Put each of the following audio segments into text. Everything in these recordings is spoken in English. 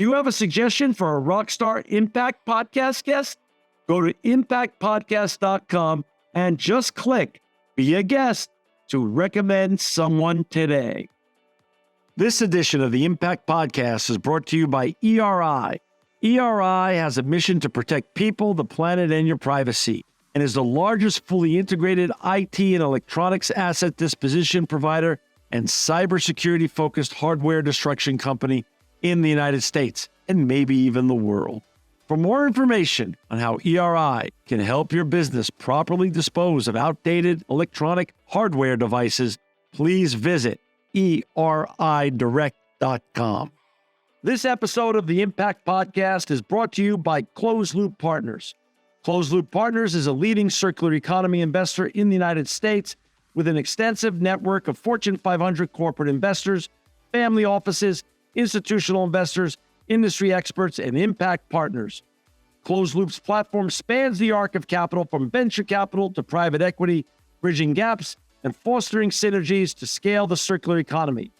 Do you have a suggestion for a Rockstar Impact Podcast guest? Go to impactpodcast.com and just click Be a Guest to recommend someone today. This edition of the Impact Podcast is brought to you by ERI. ERI has a mission to protect people, the planet, and your privacy, and is the largest fully integrated IT and electronics asset disposition provider and cybersecurity-focused hardware destruction company in the United States, and maybe even the world. For more information on how ERI can help your business properly dispose of outdated electronic hardware devices, please visit eridirect.com. This episode of the Impact Podcast is brought to you by Closed Loop Partners. Closed Loop Partners is a leading circular economy investor in the United States with an extensive network of Fortune 500 corporate investors, family offices, institutional investors, industry experts, and impact partners. Closed Loop's platform spans the arc of capital from venture capital to private equity, bridging gaps and fostering synergies to scale the circular economy.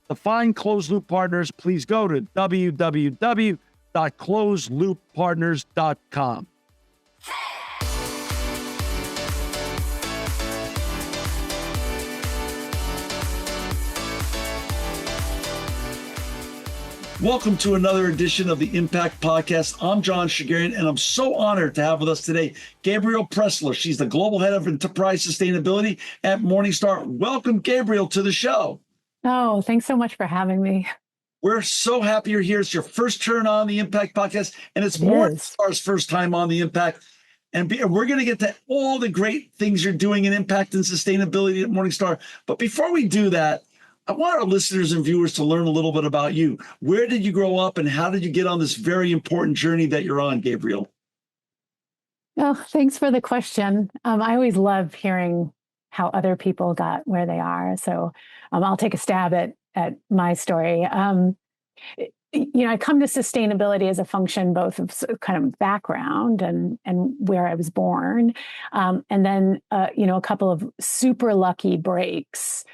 To find Closed Loop Partners, please go to www.closedlooppartners.com. Welcome to another edition of the Impact Podcast. I'm John Shigarian, and I'm so honored to have with us today Gabriel Presler. She's the Global Head of Enterprise Sustainability at Morningstar. Welcome, Gabriel, to the show. Oh, thanks so much for having me. We're so happy you're here. It's your first turn on the Impact Podcast, and it's Morningstar's first time on the Impact. And we're going to get to all the great things you're doing in impact and sustainability at Morningstar. But before we do that, I want our listeners and viewers to learn a little bit about you. Where did you grow up and how did you get on this very important journey that you're on, Gabriel? Oh, thanks for the question. I always love hearing how other people got where they are. So I'll take a stab at my story. I come to sustainability as a function both of kind of background and where I was born, and then a couple of super lucky breaks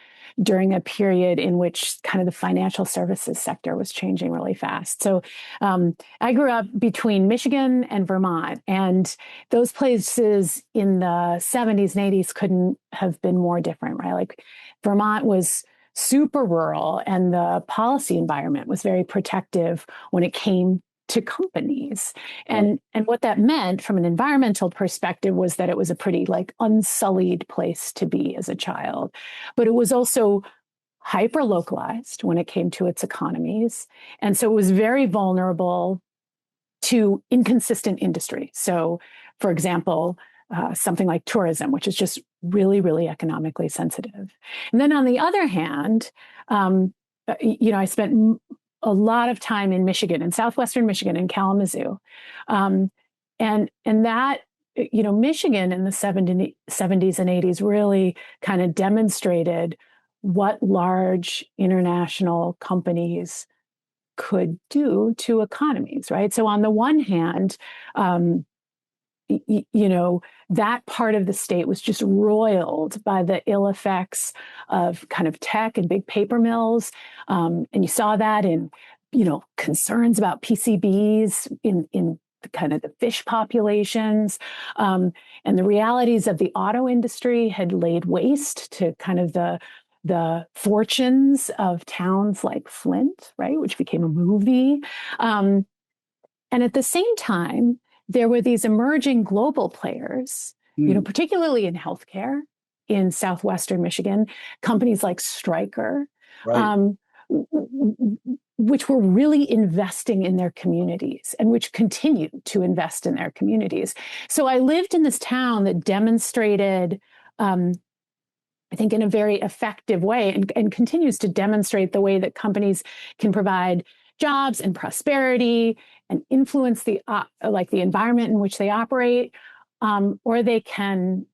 during a period in which kind of the financial services sector was changing really fast. So I grew up between Michigan and Vermont, and those places in the 70s and 80s couldn't have been more different, right? Like Vermont was super rural, and the policy environment was very protective when it came to companies. And what that meant from an environmental perspective was that it was a pretty unsullied place to be as a child. But it was also hyper localized when it came to its economies. And so it was very vulnerable to inconsistent industry. So for example, something like tourism, which is just really, really economically sensitive. And then on the other hand, I spent a lot of time in Michigan, in southwestern Michigan, in Kalamazoo. And that, Michigan in the 70s and 80s really kind of demonstrated what large international companies could do to economies, right? So on the one hand, that part of the state was just roiled by the ill effects of kind of tech and big paper mills. And you saw that in, concerns about PCBs in kind of the fish populations. And the realities of the auto industry had laid waste to kind of the fortunes of towns like Flint, right, which became a movie. And at the same time, there were these emerging global players, particularly in healthcare in southwestern Michigan, companies like Stryker, right. Which were really investing in their communities and which continue to invest in their communities. So I lived in this town that demonstrated, I think in a very effective way, and continues to demonstrate the way that companies can provide jobs and prosperity and influence the environment in which they operate, or they cannot.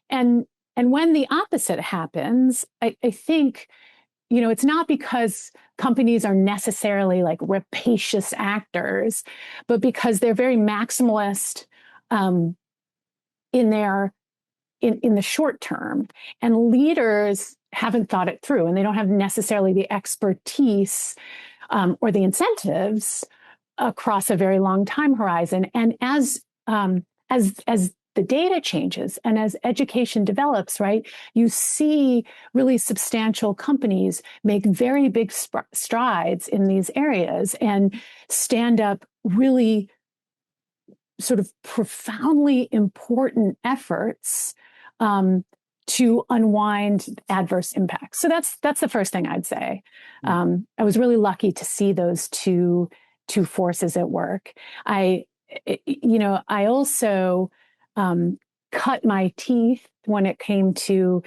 And when the opposite happens, I think, it's not because companies are necessarily like rapacious actors, but because they're very maximalist in the short term, and leaders haven't thought it through, and they don't have necessarily the expertise or the incentives across a very long time horizon. And as the data changes and as education develops, right, you see really substantial companies make very big strides in these areas and stand up really sort of profoundly important efforts to unwind adverse impacts. So that's the first thing I'd say. I was really lucky to see those two forces at work. I also cut my teeth when it came to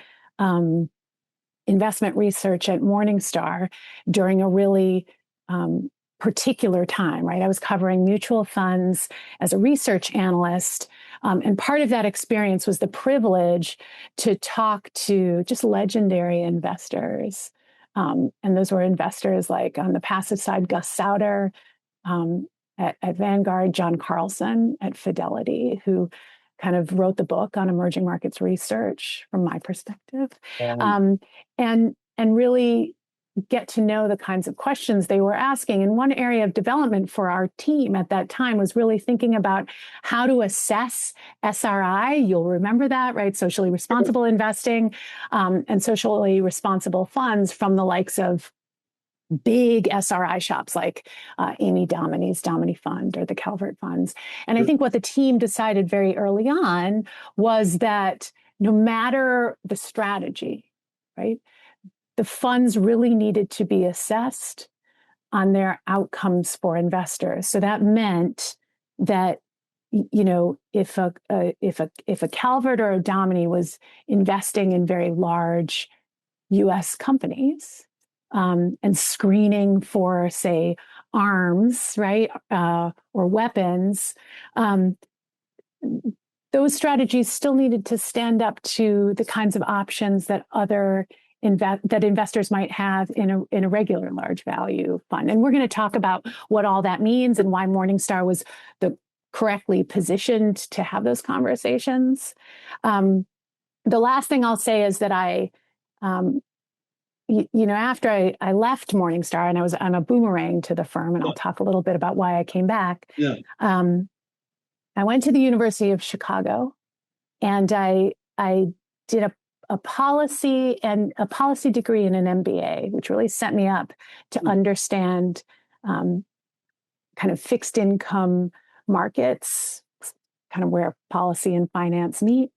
investment research at Morningstar during a really particular time, right? I was covering mutual funds as a research analyst. And part of that experience was the privilege to talk to just legendary investors. And those were investors like on the passive side, Gus Sauter at Vanguard, John Carlson at Fidelity, who kind of wrote the book on emerging markets research from my perspective. And really get to know the kinds of questions they were asking. And one area of development for our team at that time was really thinking about how to assess SRI. You'll remember that, right? Socially responsible investing and socially responsible funds from the likes of big SRI shops like Amy Domini's Domini Fund or the Calvert Funds. And I think what the team decided very early on was that no matter the strategy, right, the funds really needed to be assessed on their outcomes for investors. So that meant that, you know, if a Calvert or a Domini was investing in very large U.S. companies and screening for, say, arms, right, or weapons, those strategies still needed to stand up to the kinds of options that that investors might have in a regular large value fund. And we're going to talk about what all that means and why Morningstar was correctly positioned to have those conversations. The last thing I'll say is that after I left Morningstar and I'm a boomerang to the firm, and I'll talk a little bit about why I came back. Yeah. I went to the University of Chicago, and I did a policy degree and an MBA, which really set me up to understand kind of fixed income markets, kind of where policy and finance meet.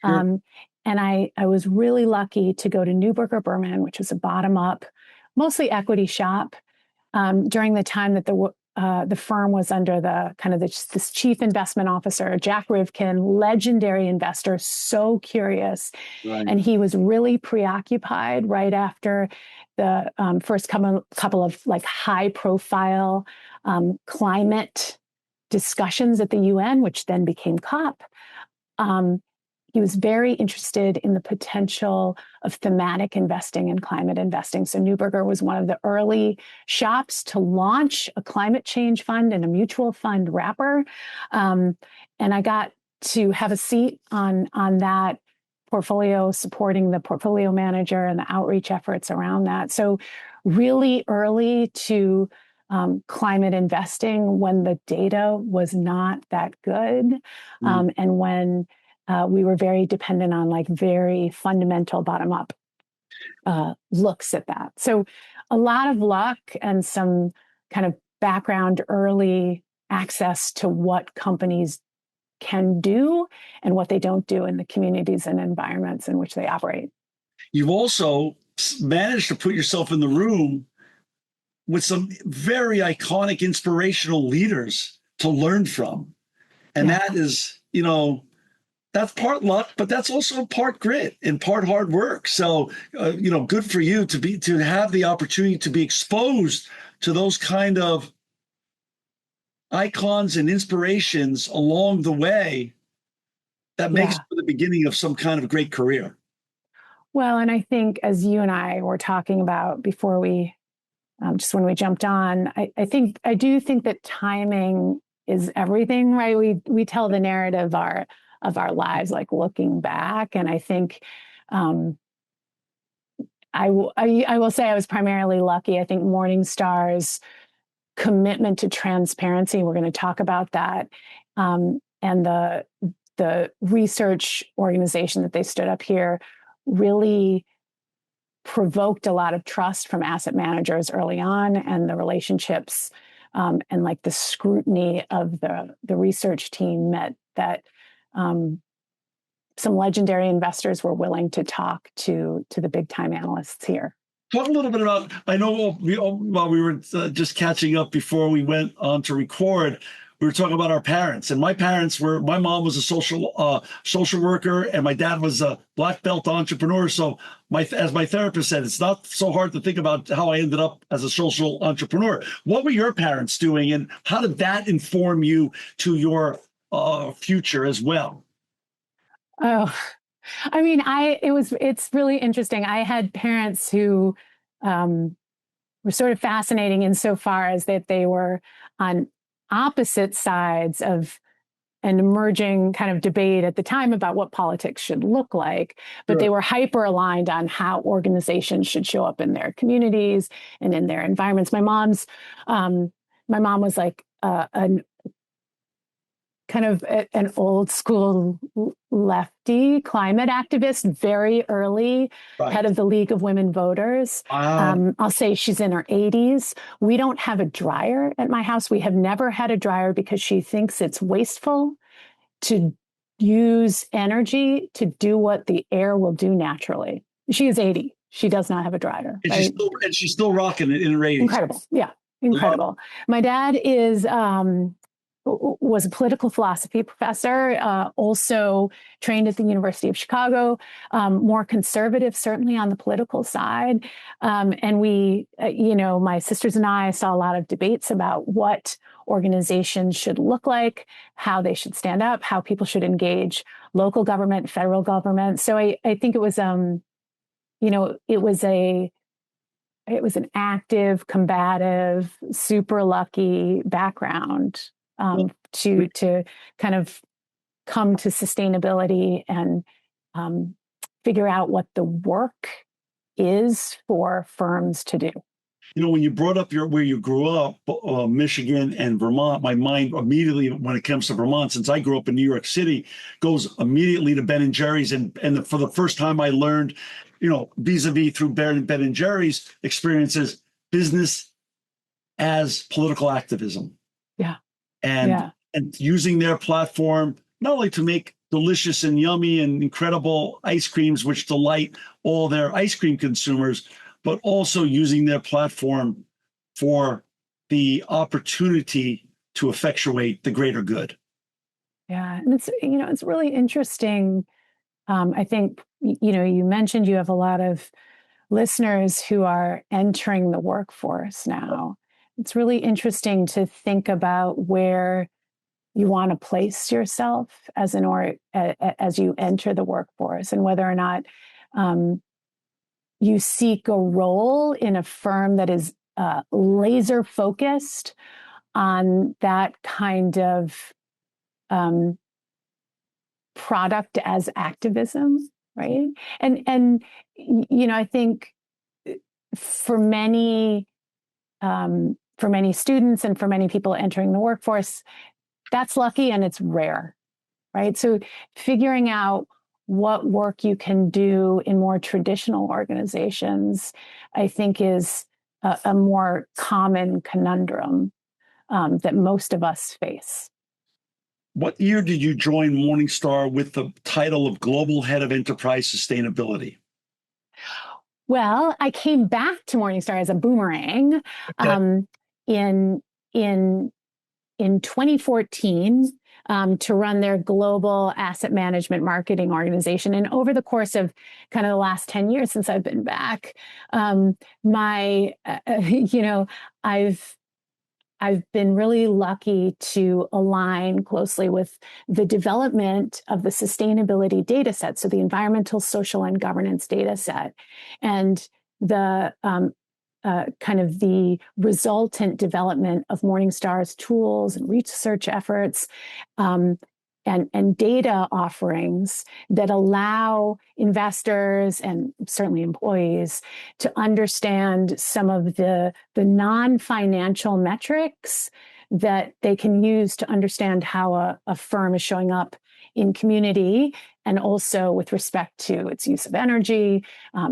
Sure. And I was really lucky to go to Neuberger Berman, which was a bottom-up, mostly equity shop, during the time that the firm was under this chief investment officer, Jack Rivkin, legendary investor, so curious. Right. And he was really preoccupied right after the first couple of like high-profile climate discussions at the UN, which then became COP. He was very interested in the potential of thematic investing and climate investing. So Neuberger was one of the early shops to launch a climate change fund and a mutual fund wrapper. And I got to have a seat on that portfolio, supporting the portfolio manager and the outreach efforts around that. So really early to climate investing when the data was not that good, and when we were very dependent on like very fundamental bottom-up looks at that. So a lot of luck and some kind of background early access to what companies can do and what they don't do in the communities and environments in which they operate. You've also managed to put yourself in the room with some very iconic, inspirational leaders to learn from. And that is, that's part luck, but that's also part grit and part hard work. So, good for you to have the opportunity to be exposed to those kind of icons and inspirations along the way. That makes for the beginning of some kind of great career. Well, and I think as you and I were talking about before we, just when we jumped on, I do think that timing is everything, right? We tell the narrative of our lives, like looking back. And I think I will say I was primarily lucky. I think Morningstar's commitment to transparency, we're going to talk about that, and the research organization that they stood up here really provoked a lot of trust from asset managers early on, and the relationships and like the scrutiny of the research team meant that some legendary investors were willing to talk to the big time analysts here. Talk a little bit about, I know while we were just catching up before we went on to record, we were talking about our parents. And my mom was a social worker, and my dad was a black belt entrepreneur. So as my therapist said, it's not so hard to think about how I ended up as a social entrepreneur. What were your parents doing, and how did that inform you to your future as well? Oh, I mean, it's really interesting. I had parents who were sort of fascinating insofar as that they were on opposite sides of an emerging kind of debate at the time about what politics should look like, but they were hyper aligned on how organizations should show up in their communities and in their environments. My mom was like an kind of an old school lefty climate activist, very early, head of the League of Women Voters. I'll say she's in her 80s. We don't have a dryer at my house. We have never had a dryer because she thinks it's wasteful to use energy to do what the air will do naturally. She is 80. She does not have a dryer. And, right? she's still rocking it in her 80s. Incredible. Yeah, incredible. My dad was a political philosophy professor, also trained at the University of Chicago, more conservative, certainly on the political side. And we, my sisters and I saw a lot of debates about what organizations should look like, how they should stand up, how people should engage local government, federal government. So I think it was, it was an active, combative, super lucky background to kind of come to sustainability and figure out what the work is for firms to do. When you brought up where you grew up, Michigan and Vermont, my mind immediately, when it comes to Vermont, since I grew up in New York City, goes immediately to Ben and Jerry's. And for the first time I learned, vis-a-vis through Ben and Jerry's experiences, business as political activism. Yeah. And using their platform, not only to make delicious and yummy and incredible ice creams, which delight all their ice cream consumers, but also using their platform for the opportunity to effectuate the greater good. Yeah, and it's really interesting. I think, you mentioned you have a lot of listeners who are entering the workforce now. It's really interesting to think about where you want to place yourself as you enter the workforce, and whether or not you seek a role in a firm that is laser focused on that kind of product as activism, right? And I think for many students and for many people entering the workforce, that's lucky and it's rare, right? So figuring out what work you can do in more traditional organizations, I think, is a more common conundrum that most of us face. What year did you join Morningstar with the title of Global Head of Enterprise Sustainability? Well, I came back to Morningstar as a boomerang in 2014 to run their global asset management marketing organization. And over the course of kind of the last 10 years since I've been back, I've been really lucky to align closely with the development of the sustainability data set, so the environmental, social, and governance data set, and the kind of the resultant development of Morningstar's tools and research efforts, and data offerings that allow investors and certainly employees to understand some of the non-financial metrics that they can use to understand how a firm is showing up in community, and also with respect to its use of energy,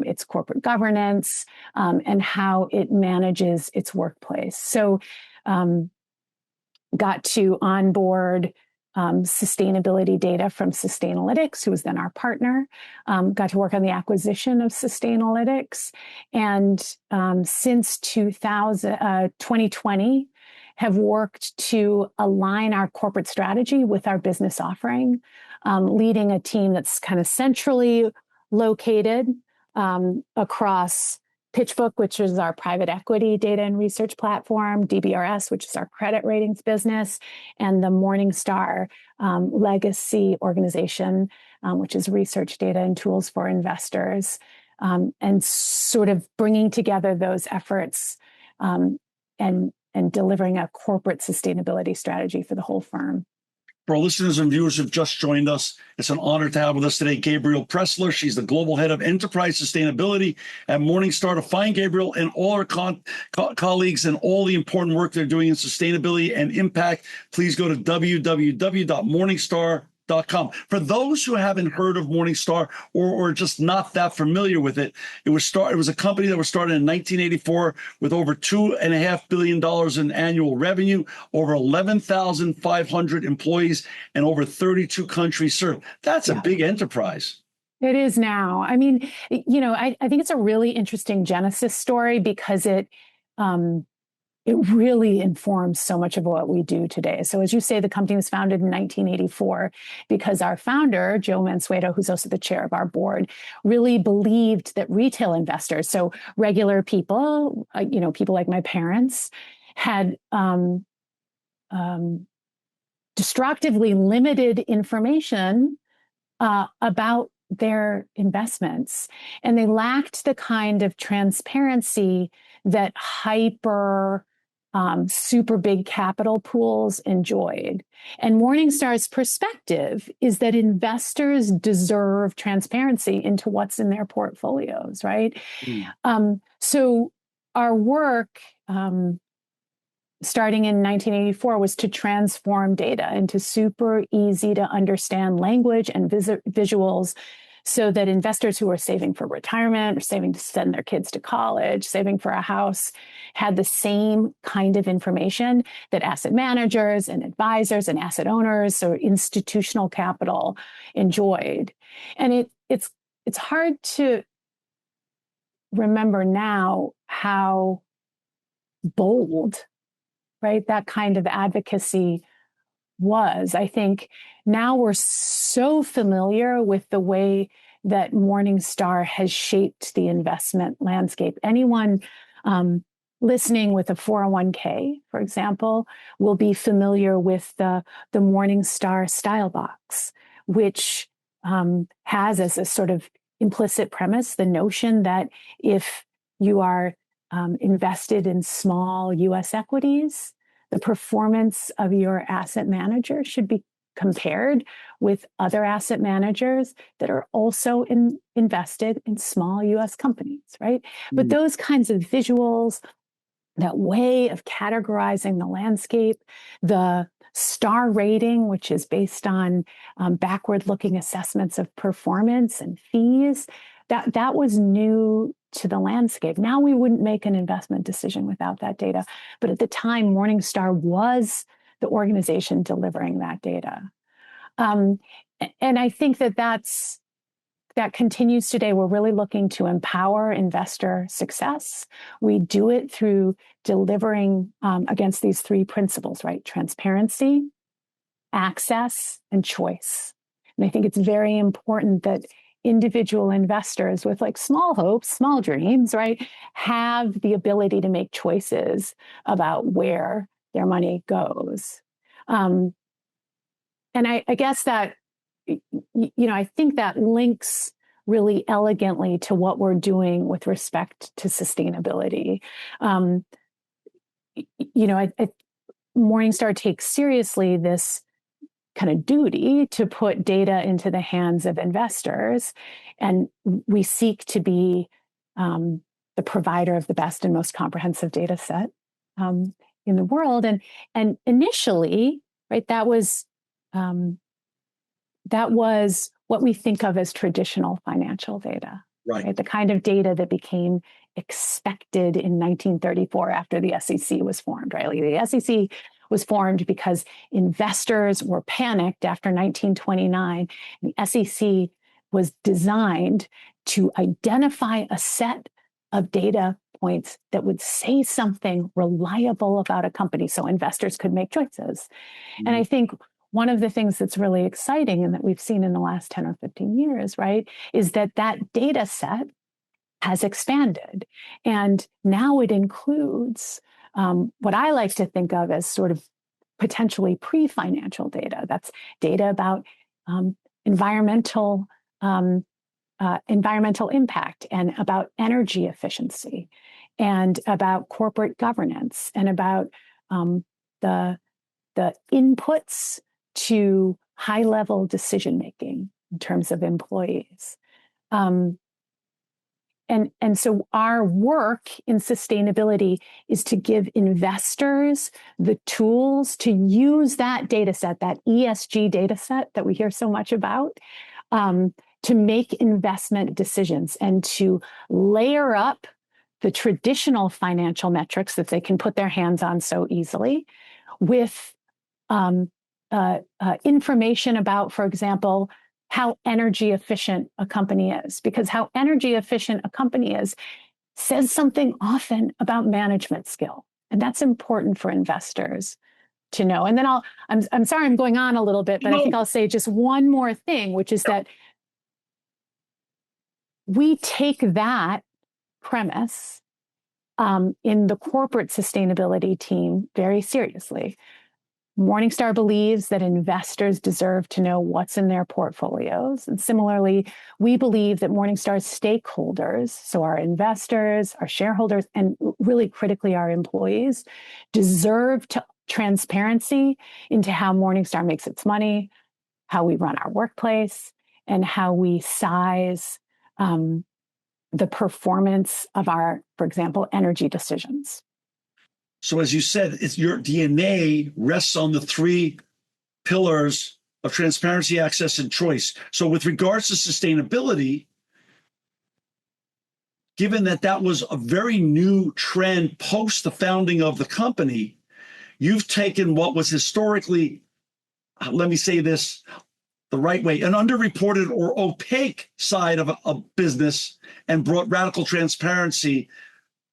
its corporate governance, and how it manages its workplace. So got to onboard sustainability data from Sustainalytics, who was then our partner, got to work on the acquisition of Sustainalytics. And since 2020, have worked to align our corporate strategy with our business offering, leading a team that's kind of centrally located across PitchBook, which is our private equity data and research platform, DBRS, which is our credit ratings business, and the Morningstar legacy organization, which is research data and tools for investors, and sort of bringing together those efforts and delivering a corporate sustainability strategy for the whole firm. For our listeners and viewers who've just joined us, it's an honor to have with us today Gabriel Presler. She's the Global Head of Enterprise Sustainability at Morningstar. To find Gabriel and all our colleagues and all the important work they're doing in sustainability and impact, please go to www.morningstar.com. For those who haven't heard of Morningstar or just not that familiar with it, it was a company that was started in 1984 with over $2.5 billion in annual revenue, over 11,500 employees, and over 32 countries served. That's a big enterprise. It is now. I mean, I think it's a really interesting genesis story because it really informs so much of what we do today. So as you say, the company was founded in 1984 because our founder, Joe Mansueto, who's also the chair of our board, really believed that retail investors, so regular people, people like my parents, had destructively limited information about their investments. And they lacked the kind of transparency that super big capital pools enjoyed. And Morningstar's perspective is that investors deserve transparency into what's in their portfolios, right? So our work, starting in 1984, was to transform data into super easy to understand language and visuals so that investors who are saving for retirement or saving to send their kids to college, saving for a house, had the same kind of information that asset managers and advisors and asset owners, so institutional capital, enjoyed. And it's hard to remember now how bold, right, that kind of advocacy was. I think now we're so familiar with the way that Morningstar has shaped the investment landscape. Anyone listening with a 401k, for example, will be familiar with the Morningstar style box, which has as a sort of implicit premise the notion that if you are invested in small U.S. equities, the performance of your asset manager should be compared with other asset managers that are also invested in small U.S. companies, right? But those kinds of visuals, that way of categorizing the landscape, the star rating, which is based on backward-looking assessments of performance and fees, that was new to the landscape. Now we wouldn't make an investment decision without that data. But at the time, Morningstar was the organization delivering that data. And I think that continues today. We're really looking to empower investor success. We do it through delivering against these three principles, right? Transparency, access, and choice. And I think it's very important that individual investors with like small hopes, small dreams, right, have the ability to make choices about where their money goes. And I guess that, I think that links really elegantly to what we're doing with respect to sustainability. Morningstar takes seriously this kind of duty to put data into the hands of investors. And we seek to be the provider of the best and most comprehensive data set in the world. And initially, right, that was what we think of as traditional financial data, right? The kind of data that became expected in 1934 after the SEC was formed, right? Like the SEC was formed because investors were panicked after 1929. The SEC was designed to identify a set of data points that would say something reliable about a company so investors could make choices. And I think one of the things that's really exciting and that we've seen in the last 10 or 15 years, right, is that data set has expanded. And now it includes what I like to think of as sort of potentially pre-financial data. That's data about environmental impact and about energy efficiency and about corporate governance and about the inputs to high-level decision-making in terms of employees. And so our work in sustainability is to give investors the tools to use that data set, that ESG data set that we hear so much about, to make investment decisions and to layer up the traditional financial metrics that they can put their hands on so easily with information about, for example, how energy efficient a company is, because how energy efficient a company is says something often about management skill. And that's important for investors to know. And then I'm sorry I'm going on a little bit, but I think I'll say just one more thing, which is that we take that premise in the corporate sustainability team very seriously. Morningstar believes that investors deserve to know what's in their portfolios. And similarly, we believe that Morningstar's stakeholders, so our investors, our shareholders, and really critically our employees, deserve transparency into how Morningstar makes its money, how we run our workplace, and how we size the performance of our, for example, energy decisions. So as you said, it's your DNA rests on the three pillars of transparency, access, and choice. So with regards to sustainability, given that was a very new trend post the founding of the company, you've taken what was historically, let me say this the right way, an underreported or opaque side of a business and brought radical transparency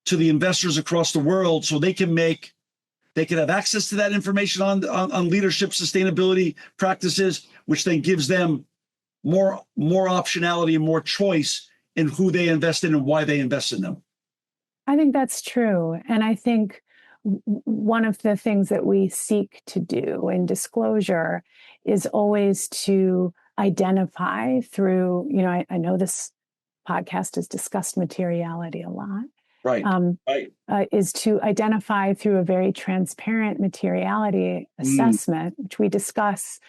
to the investors across the world so they can have access to that information on leadership sustainability practices, which then gives them more optionality and more choice in who they invest in and why they invest in them. I think that's true. And I think one of the things that we seek to do in disclosure is always to identify through, I know this podcast has discussed materiality a lot. Right. Is to identify through a very transparent materiality assessment, which we discuss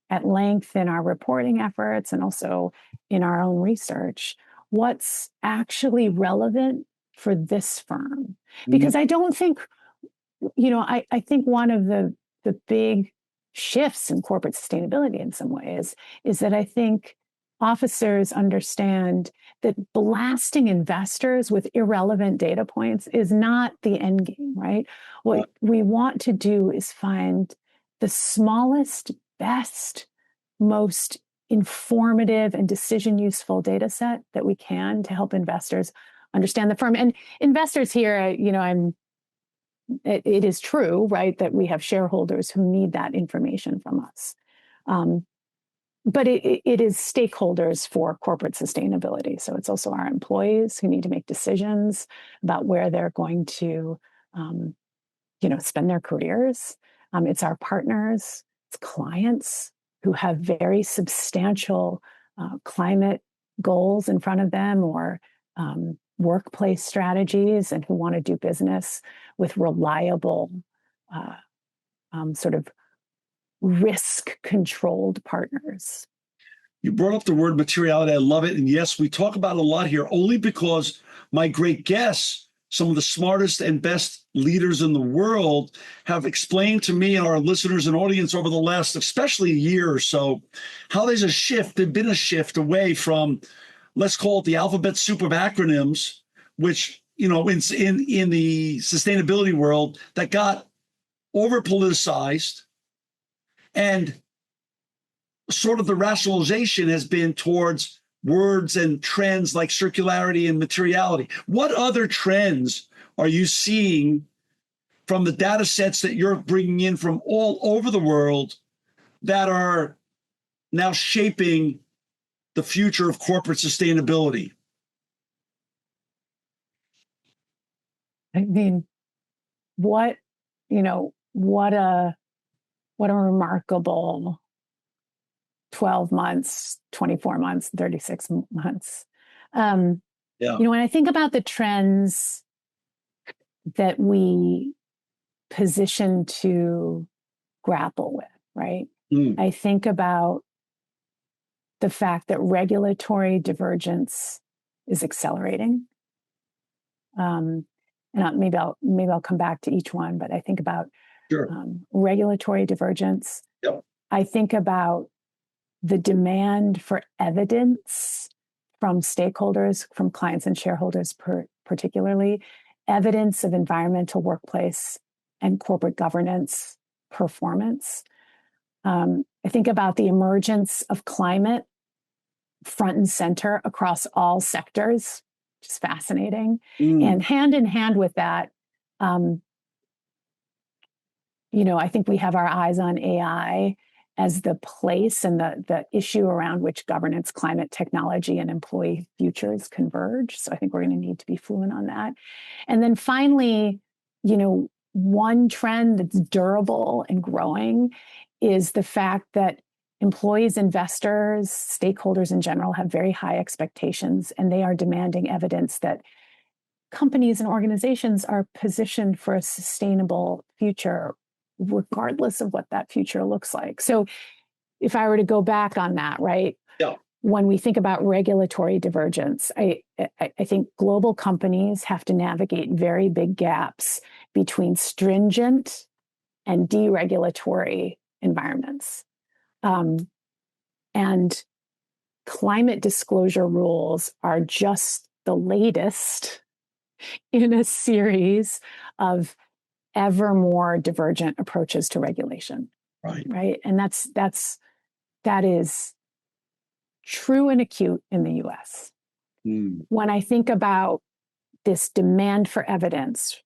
at length in our reporting efforts and also in our own research, what's actually relevant for this firm. Because I don't think, I think one of the big shifts in corporate sustainability in some ways is that I think officers understand that blasting investors with irrelevant data points is not the end game, right? What we want to do is find the smallest, best, most informative and decision useful data set that we can to help investors understand the firm. And investors here, it is true, right, that we have shareholders who need that information from us. But it is stakeholders for corporate sustainability. So it's also our employees who need to make decisions about where they're going to, spend their careers. It's our partners, it's clients who have very substantial climate goals in front of them or workplace strategies and who want to do business with reliable sort of risk-controlled partners. You brought up the word materiality. I love it. And yes, we talk about it a lot here only because my great guests, some of the smartest and best leaders in the world, have explained to me and our listeners and audience over the last, especially a year or so, how there's a shift. There's been a shift away from, let's call it the alphabet soup of acronyms, which, in the sustainability world that got over politicized, and sort of the rationalization has been towards words and trends like circularity and materiality. What other trends are you seeing from the data sets that you're bringing in from all over the world that are now shaping the future of corporate sustainability? I mean, what a remarkable 12 months, 24 months, 36 months. When I think about the trends that we position to grapple with, right? I think about the fact that regulatory divergence is accelerating. And maybe I'll come back to each one, but I think about regulatory divergence. Yep. I think about the demand for evidence from stakeholders, from clients and shareholders particularly, evidence of environmental, workplace, and corporate governance performance. I think about the emergence of climate front and center across all sectors, which is fascinating. And hand in hand with that, I think we have our eyes on AI as the place and the issue around which governance, climate, technology, and employee futures converge. So I think we're going to need to be fluent on that. And then finally, one trend that's durable and growing is the fact that employees, investors, stakeholders in general have very high expectations, and they are demanding evidence that companies and organizations are positioned for a sustainable future, regardless of what that future looks like. So if I were to go back on that, right? Yeah. When we think about regulatory divergence, I think global companies have to navigate very big gaps between stringent and deregulatory environments. And climate disclosure rules are just the latest in a series of ever more divergent approaches to regulation. Right. And that is true and acute in the US. When I think about this demand for evidence,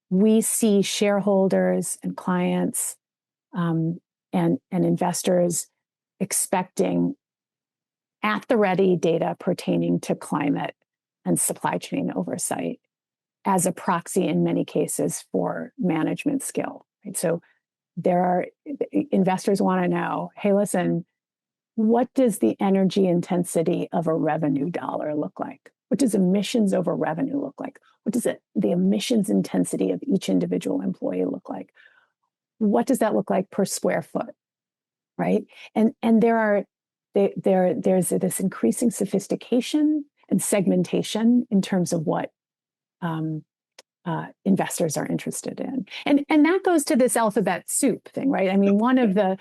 we see shareholders and clients and investors expecting at the ready data pertaining to climate and supply chain oversight as a proxy in many cases for management skill. Right? So investors want to know, hey, listen, what does the energy intensity of a revenue dollar look like? What does emissions over revenue look like? What does the emissions intensity of each individual employee look like? What does that look like per square foot? Right? And there's this increasing sophistication and segmentation in terms of what investors are interested in. And that goes to this alphabet soup thing, right? I mean, one of the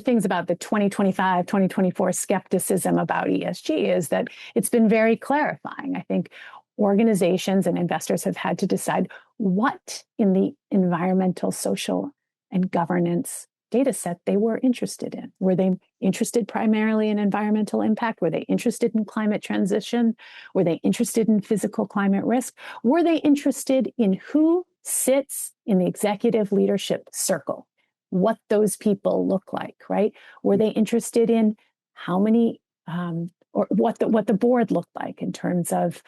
things about the 2025, 2024 skepticism about ESG is that it's been very clarifying. I think organizations and investors have had to decide what in the environmental, social, and governance data set they were interested in. Were they interested primarily in environmental impact? Were they interested in climate transition? Were they interested in physical climate risk? Were they interested in who sits in the executive leadership circle? What those people look like, right? Were they interested in how many or what the board looked like in terms of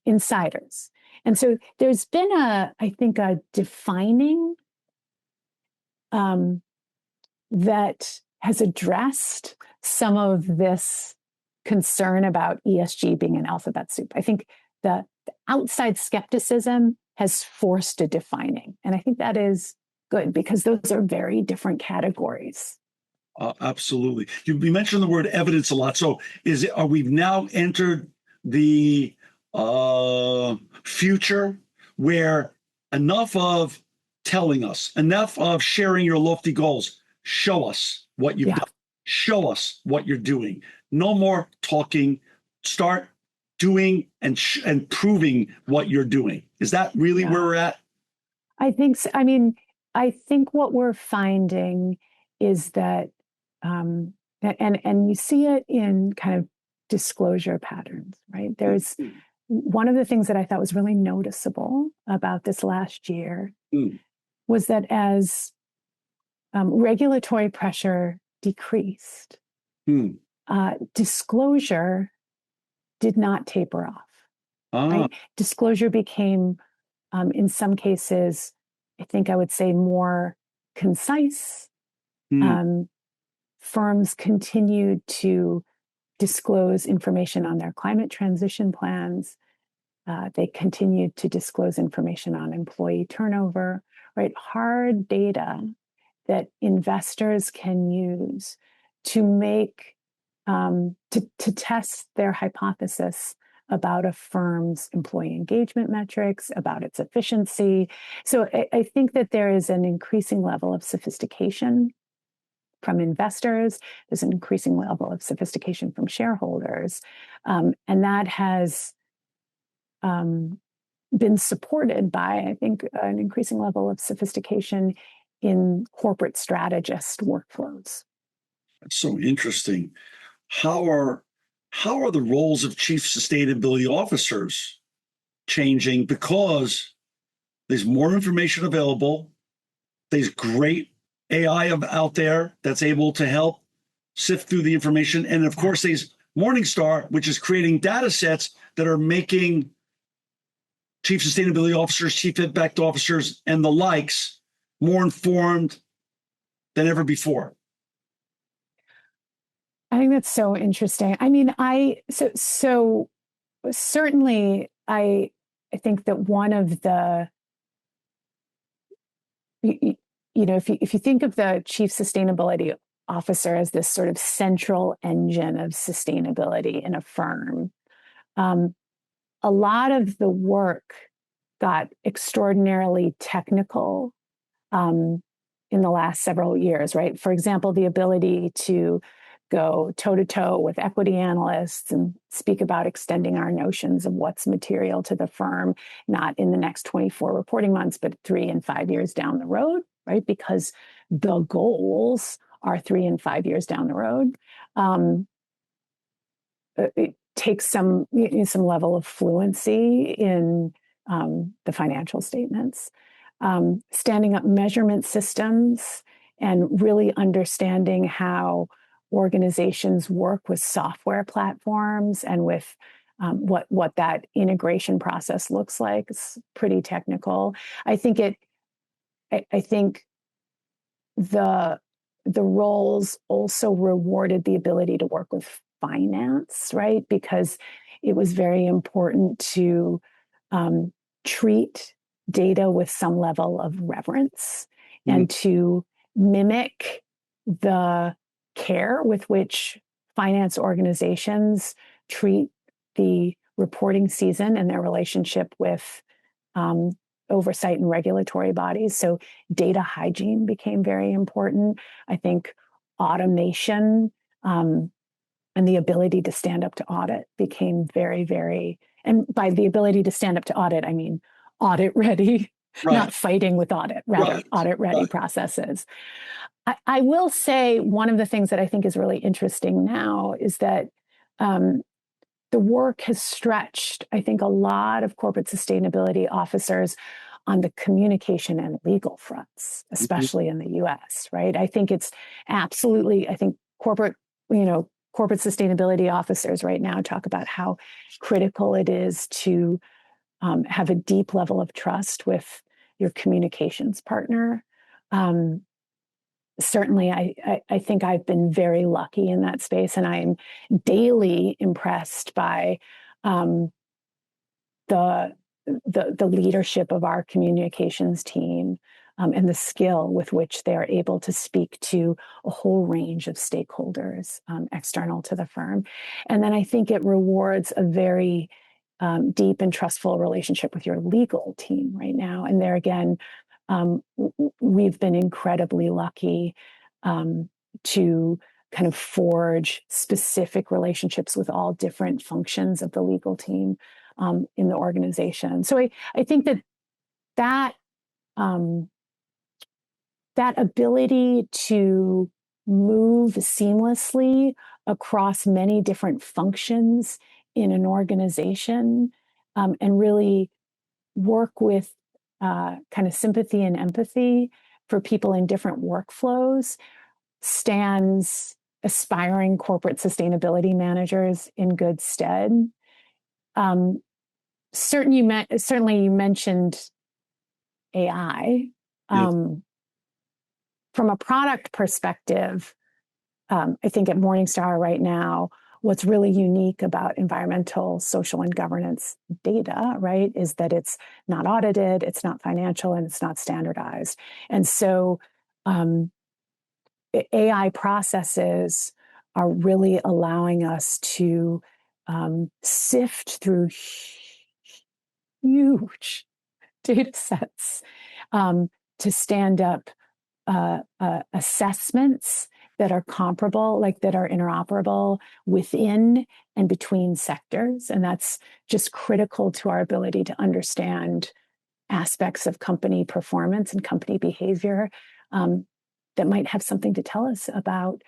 insiders? And so there's been I think a defining that has addressed some of this concern about ESG being an alphabet soup. I think the outside skepticism has forced a defining. And I think that is good, because those are very different categories. Absolutely. You mentioned the word evidence a lot. So are we now entered the future where enough of telling us, enough of sharing your lofty goals, show us what you've done, show us what you're doing. No more talking, start doing and proving what you're doing. Is that really where we're at? I think so. I mean, I think what we're finding is that, and you see it in kind of disclosure patterns, right? There's one of the things that I thought was really noticeable about this last year was that as regulatory pressure decreased, disclosure did not taper off. Right? Disclosure became, in some cases, I think I would say more concise. Firms continued to disclose information on their climate transition plans. They continued to disclose information on employee turnover, right? Hard data that investors can use to make, to test their hypothesis about a firm's employee engagement metrics, about its efficiency. So I think that there is an increasing level of sophistication from investors. There's an increasing level of sophistication from shareholders. And that has been supported by, I think, an increasing level of sophistication in corporate strategist workflows. That's so interesting. How are the roles of chief sustainability officers changing because there's more information available? There's great AI out there that's able to help sift through the information. And of course, there's Morningstar, which is creating data sets that are making chief sustainability officers, chief impact officers, and the likes more informed than ever before. I think that's so interesting. I mean, so certainly I think that one of the, you know, if you think of the chief sustainability officer as this sort of central engine of sustainability in a firm, a lot of the work got extraordinarily technical in the last several years, right? For example, the ability to go toe-to-toe with equity analysts and speak about extending our notions of what's material to the firm, not in the next 24 reporting months, but 3 and 5 years down the road, right? Because the goals are 3 and 5 years down the road. It takes some level of fluency in the financial statements, standing up measurement systems and really understanding how organizations work with software platforms and with what that integration process looks like. It's pretty technical. I think the roles also rewarded the ability to work with finance, right? Because it was very important to treat data with some level of reverence and to mimic the care with which finance organizations treat the reporting season and their relationship with oversight and regulatory bodies. So data hygiene became very important. I think automation and the ability to stand up to audit became very, very, and by the ability to stand up to audit, I mean audit ready, not fighting with audit, rather audit ready processes. I will say one of the things that I think is really interesting now is that the work has stretched, I think, a lot of corporate sustainability officers on the communication and legal fronts, especially in the US, right? I think it's absolutely, I think corporate sustainability officers right now talk about how critical it is to have a deep level of trust with your communications partner. Certainly, I think I've been very lucky in that space, and I am daily impressed by the leadership of our communications team, and the skill with which they are able to speak to a whole range of stakeholders external to the firm. And then I think it rewards a very deep and trustful relationship with your legal team right now. And there again, we've been incredibly lucky to kind of forge specific relationships with all different functions of the legal team in the organization. So I think that ability to move seamlessly across many different functions in an organization and really work with kind of sympathy and empathy for people in different workflows stands aspiring corporate sustainability managers in good stead. Certainly you mentioned AI. From a product perspective, I think at Morningstar right now, what's really unique about environmental, social, and governance data, right, is that it's not audited, it's not financial, and it's not standardized. And so AI processes are really allowing us to sift through huge data sets to stand up assessments that are comparable, like that are interoperable within and between sectors. And that's just critical to our ability to understand aspects of company performance and company behavior that might have something to tell us about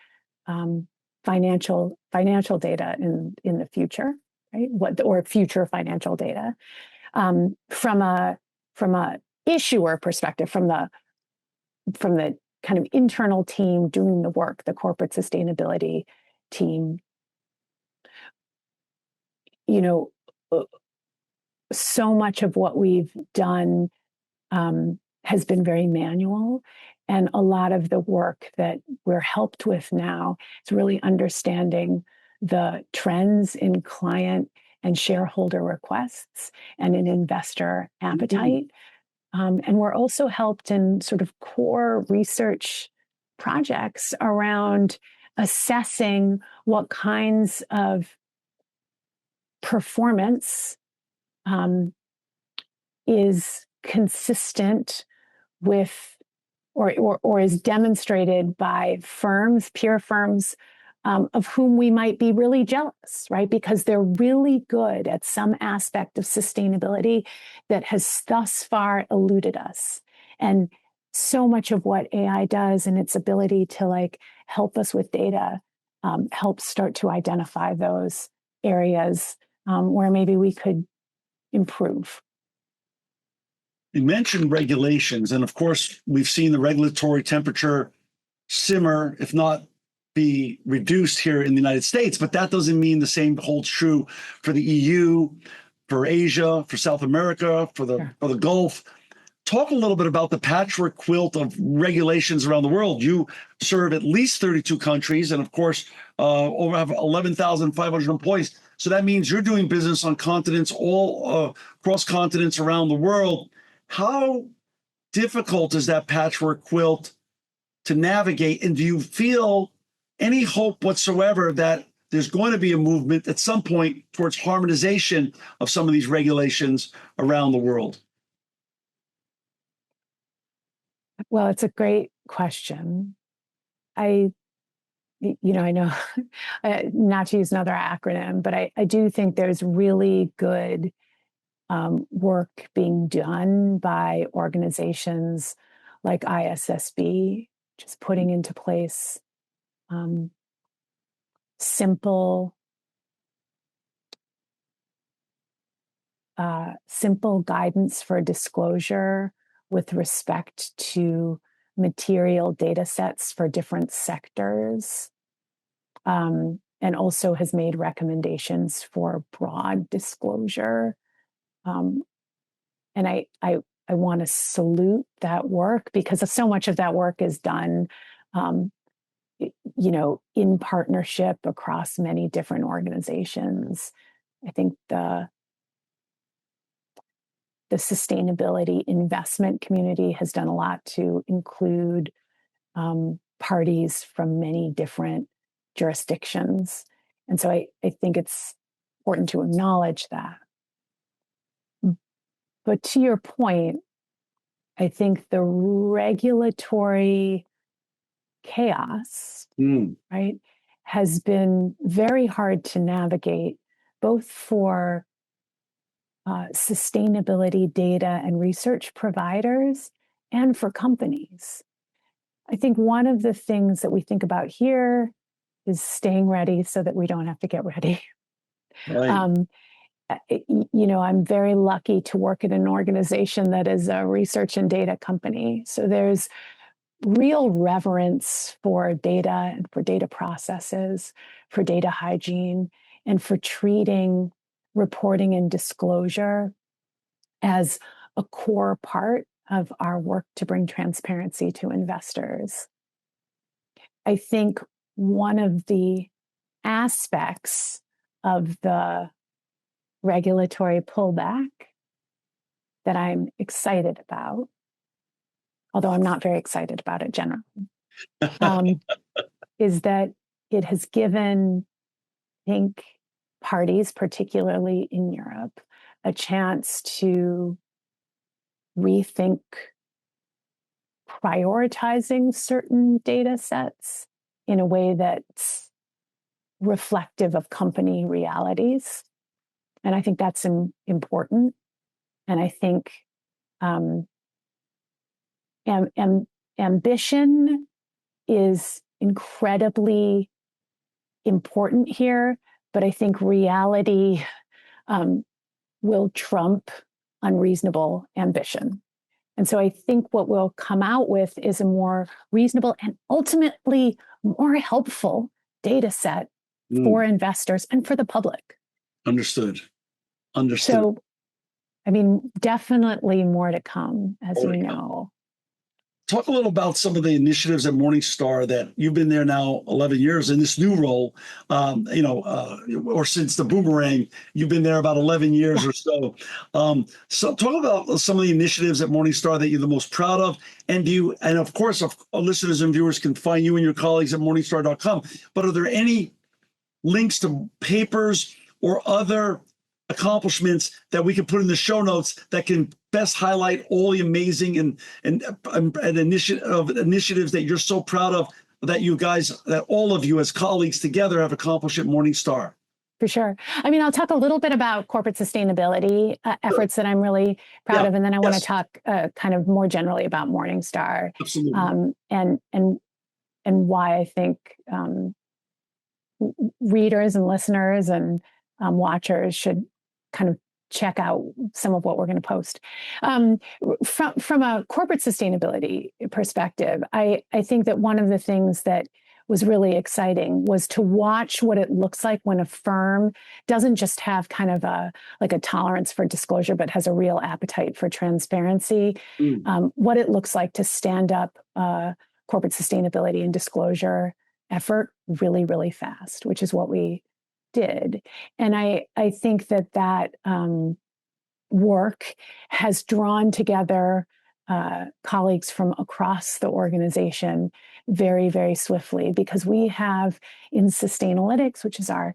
financial data in the future, right? Or future financial data. From a issuer perspective, from the kind of internal team doing the work, the corporate sustainability team, so much of what we've done has been very manual. And a lot of the work that we're helped with now is really understanding the trends in client and shareholder requests and in investor appetite. And we're also helped in sort of core research projects around assessing what kinds of performance is consistent with or is demonstrated by firms, peer firms, of whom we might be really jealous, right? Because they're really good at some aspect of sustainability that has thus far eluded us. And so much of what AI does and its ability to help us with data helps start to identify those areas where maybe we could improve. You mentioned regulations, and of course, we've seen the regulatory temperature simmer, if not be reduced here in the United States, but that doesn't mean the same holds true for the EU, for Asia, for South America, for the Gulf. Talk a little bit about the patchwork quilt of regulations around the world. You serve at least 32 countries, and of course, over 11,500 employees. So that means you're doing business on continents, all across continents around the world. How difficult is that patchwork quilt to navigate? And do you feel any hope whatsoever that there's going to be a movement at some point towards harmonization of some of these regulations around the world? Well, it's a great question. I know not to use another acronym, but I do think there's really good work being done by organizations like ISSB, just putting into place simple guidance for disclosure with respect to material data sets for different sectors, and also has made recommendations for broad disclosure. And I want to salute that work because so much of that work is done, in partnership across many different organizations. I think the sustainability investment community has done a lot to include parties from many different jurisdictions. And so I think it's important to acknowledge that. But to your point, I think the regulatory chaos, right, has been very hard to navigate, both for sustainability data and research providers and for companies. I think one of the things that we think about here is staying ready so that we don't have to get ready. Right. I'm very lucky to work at an organization that is a research and data company. So there's real reverence for data and for data processes, for data hygiene, and for treating reporting and disclosure as a core part of our work to bring transparency to investors. I think one of the aspects of the regulatory pullback that I'm excited about, although I'm not very excited about it generally, is that it has given, I think, parties, particularly in Europe, a chance to rethink prioritizing certain data sets in a way that's reflective of company realities. And I think that's important. And I think ambition is incredibly important here, but I think reality will trump unreasonable ambition. And so I think what we'll come out with is a more reasonable and ultimately more helpful data set for investors and for the public. Understood. So, definitely more to come, as you know. Talk a little about some of the initiatives at Morningstar that you've been there now 11 years in this new role, or since the boomerang, you've been there about 11 years or so. So talk about some of the initiatives at Morningstar that you're the most proud of. And of course, our listeners and viewers can find you and your colleagues at Morningstar.com. But are there any links to papers or other accomplishments that we can put in the show notes that can best highlight all the amazing and initiatives that you're so proud of, that all of you as colleagues together have accomplished at Morningstar? For sure. I'll talk a little bit about corporate sustainability efforts that I'm really proud of, and then I want to talk kind of more generally about Morningstar. Absolutely. And why I think readers and listeners and watchers should kind of check out some of what we're going to post. From a corporate sustainability perspective, I think that one of the things that was really exciting was to watch what it looks like when a firm doesn't just have kind of a tolerance for disclosure, but has a real appetite for transparency. What it looks like to stand up a corporate sustainability and disclosure effort really, really fast, which is what we did. And I think that work has drawn together colleagues from across the organization very, very swiftly, because we have in Sustainalytics, which is our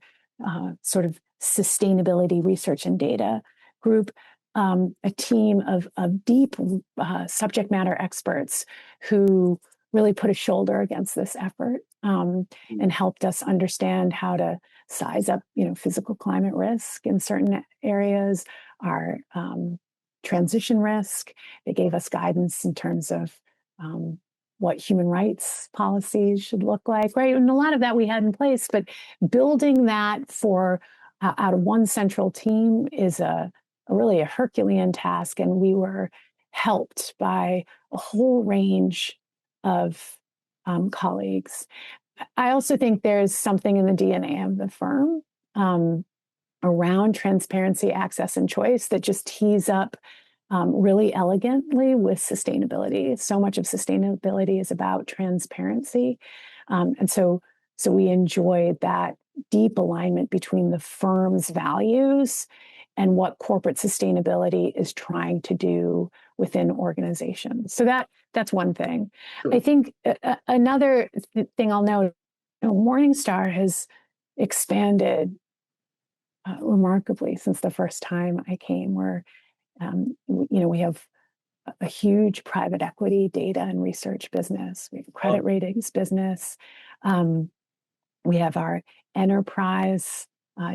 sort of sustainability research and data group, a team of deep subject matter experts who really put a shoulder against this effort and helped us understand how to size up, physical climate risk in certain areas, our transition risk. They gave us guidance in terms of what human rights policies should look like, right? And a lot of that we had in place, but building that out of one central team is really a Herculean task, and we were helped by a whole range of colleagues. I also think there's something in the DNA of the firm around transparency, access, and choice that just tees up really elegantly with sustainability. So much of sustainability is about transparency. And so we enjoyed that deep alignment between the firm's values and what corporate sustainability is trying to do within organizations. So that's one thing. Sure. I think another thing I'll note, Morningstar has expanded remarkably since the first time I came. We have a huge private equity data and research business. We have a credit ratings business. We have our enterprise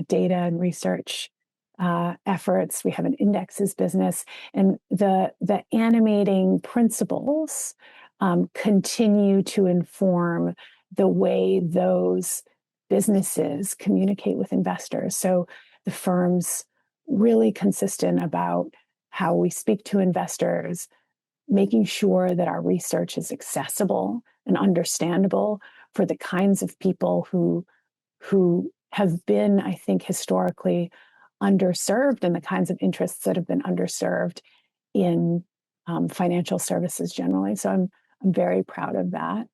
data and research efforts. We have an indexes business, and the animating principles continue to inform the way those businesses communicate with investors. So the firm's really consistent about how we speak to investors, making sure that our research is accessible and understandable for the kinds of people who have been, I think, historically underserved, and the kinds of interests that have been underserved in financial services generally. So I'm very proud of that.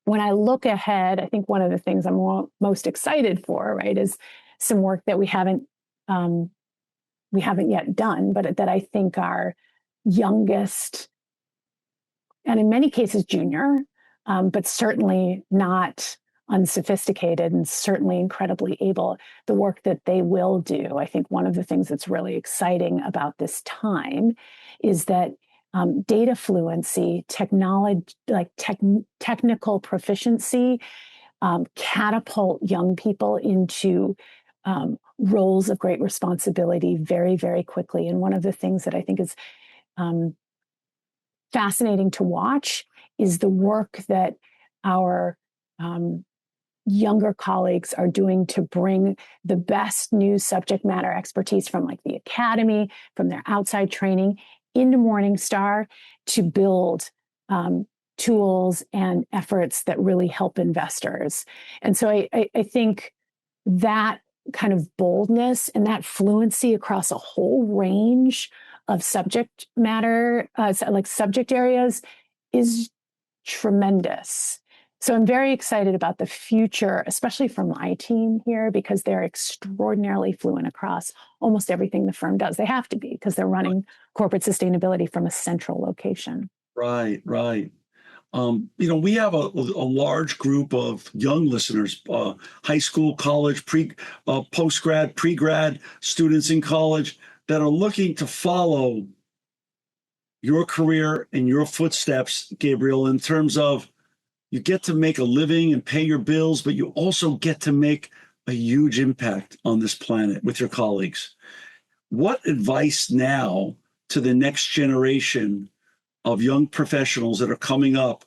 When I look ahead, I think one of the things I'm most excited for, right, is some work that we haven't yet done, but that I think our youngest, and in many cases junior, but certainly not unsophisticated and certainly incredibly able, the work that they will do. I think one of the things that's really exciting about this time is that data fluency, technology, like technical proficiency, catapult young people into roles of great responsibility very, very quickly. And one of the things that I think is fascinating to watch is the work that our younger colleagues are doing to bring the best new subject matter expertise from like the academy, from their outside training into Morningstar to build tools and efforts that really help investors. And so I think that kind of boldness and that fluency across a whole range of subject matter, like subject areas, is tremendous. So I'm very excited about the future, especially for my team here, because they're extraordinarily fluent across almost everything the firm does. They have to be, because they're running corporate sustainability from a central location. Right. We have a large group of young listeners, high school, college, post-grad, pre-grad students in college that are looking to follow your career and your footsteps, Gabriel, in terms of you get to make a living and pay your bills, but you also get to make a huge impact on this planet with your colleagues. What advice now to the next generation of young professionals that are coming up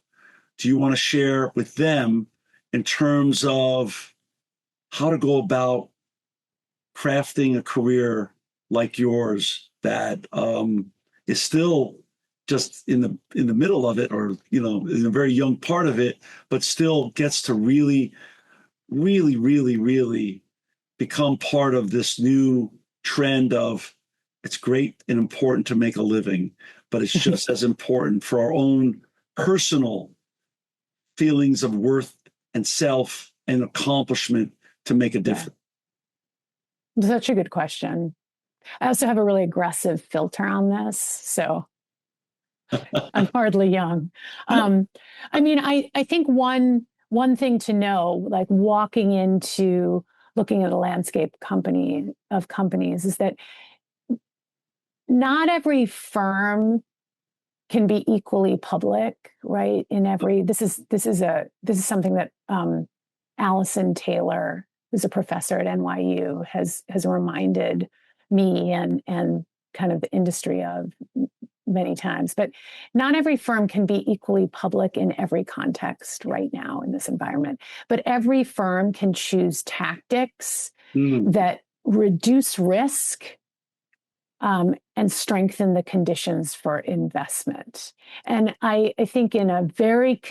do you want to share with them in terms of how to go about crafting a career like yours that is still just in the middle of it, or in a very young part of it, but still gets to really, really, really, really become part of this new trend of it's great and important to make a living, but it's just as important for our own personal feelings of worth and self and accomplishment to make a difference? Such a good question. I also have a really aggressive filter on this, so I'm hardly young. I think one thing to know, like walking into looking at a landscape of companies, is that not every firm can be equally public, right? This is something that Allison Taylor, who's a professor at NYU, has reminded me and kind of the industry of many times. But not every firm can be equally public in every context right now in this environment. But every firm can choose tactics that reduce risk and strengthen the conditions for investment. And I think in a very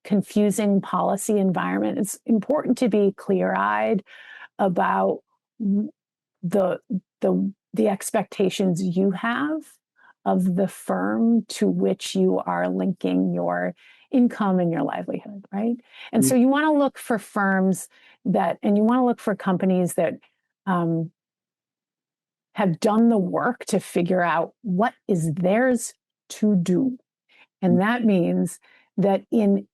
confusing policy environment, it's important to be clear-eyed about the expectations you have of the firm to which you are linking your income and your livelihood, right? And so you want to look for firms and you want to look for companies that have done the work to figure out what is theirs to do. And that means that no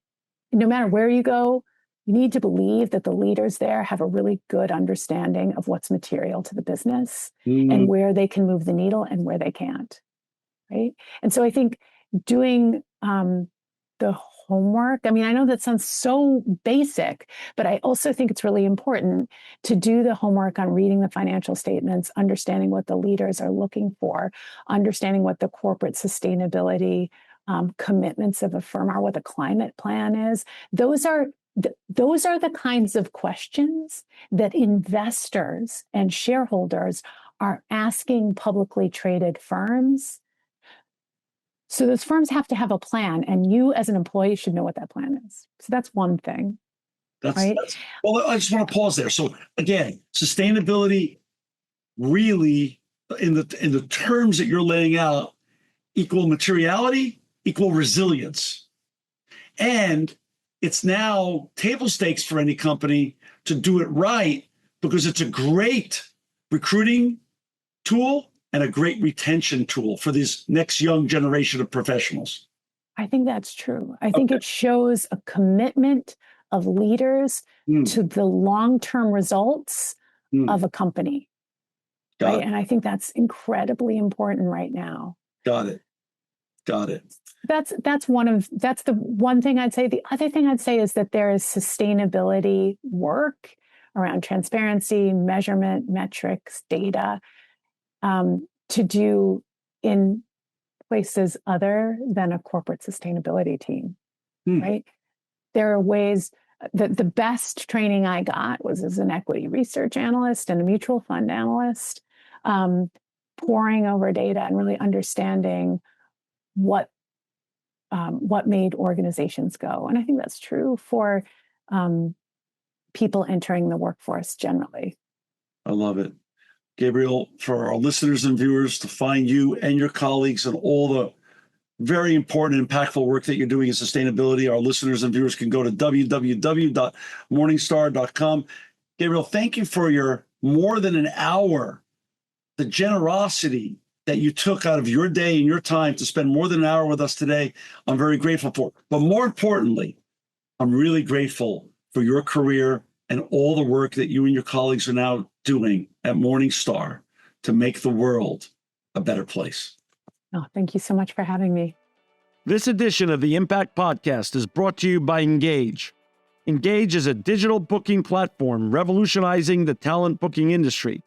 matter where you go, you need to believe that the leaders there have a really good understanding of what's material to the business and where they can move the needle and where they can't, right? And so I think doing the homework, I mean, I know that sounds so basic, but I also think it's really important to do the homework on reading the financial statements, understanding what the leaders are looking for, understanding what the corporate sustainability commitments of a firm are, what the climate plan is. Those are the kinds of questions that investors and shareholders are asking publicly traded firms. So those firms have to have a plan, and you as an employee should know what that plan is. So that's one thing. Right? Well, I just want to pause there. So again, sustainability really, in the terms that you're laying out, equal materiality, equal resilience. And it's now table stakes for any company to do it right, because it's a great recruiting tool and a great retention tool for this next young generation of professionals. I think that's true. I think it shows a commitment of leaders to the long-term results of a company. Right? And I think that's incredibly important right now. Got it. That's the one thing I'd say. The other thing I'd say is that there is sustainability work around transparency, measurement, metrics, data, to do in places other than a corporate sustainability team, right? There are ways that the best training I got was as an equity research analyst and a mutual fund analyst, poring over data and really understanding what made organizations go. And I think that's true for people entering the workforce generally. I love it. Gabriel, for our listeners and viewers to find you and your colleagues and all the very important, impactful work that you're doing in sustainability, our listeners and viewers can go to www.morningstar.com. Gabriel, thank you for your more than an hour, the generosity that you took out of your day and your time to spend more than an hour with us today. I'm very grateful for. But more importantly, I'm really grateful for your career and all the work that you and your colleagues are now doing at Morningstar to make the world a better place. Oh, thank you so much for having me. This edition of the Impact Podcast is brought to you by Engage. Engage is a digital booking platform revolutionizing the talent booking industry.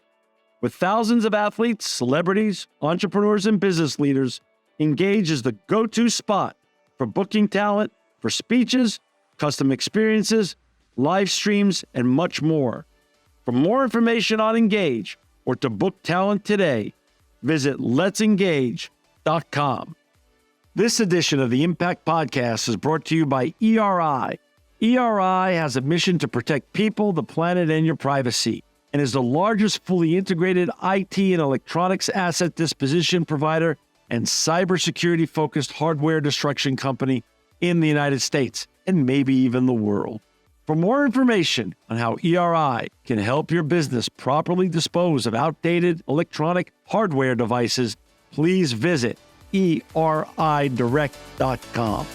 With thousands of athletes, celebrities, entrepreneurs, and business leaders, Engage is the go-to spot for booking talent, for speeches, custom experiences, live streams, and much more. For more information on Engage or to book talent today, visit letsengage.com. This edition of the Impact Podcast is brought to you by ERI. ERI has a mission to protect people, the planet, and your privacy, and is the largest fully integrated IT and electronics asset disposition provider and cybersecurity-focused hardware destruction company in the United States, and maybe even the world. For more information on how ERI can help your business properly dispose of outdated electronic hardware devices, please visit eridirect.com.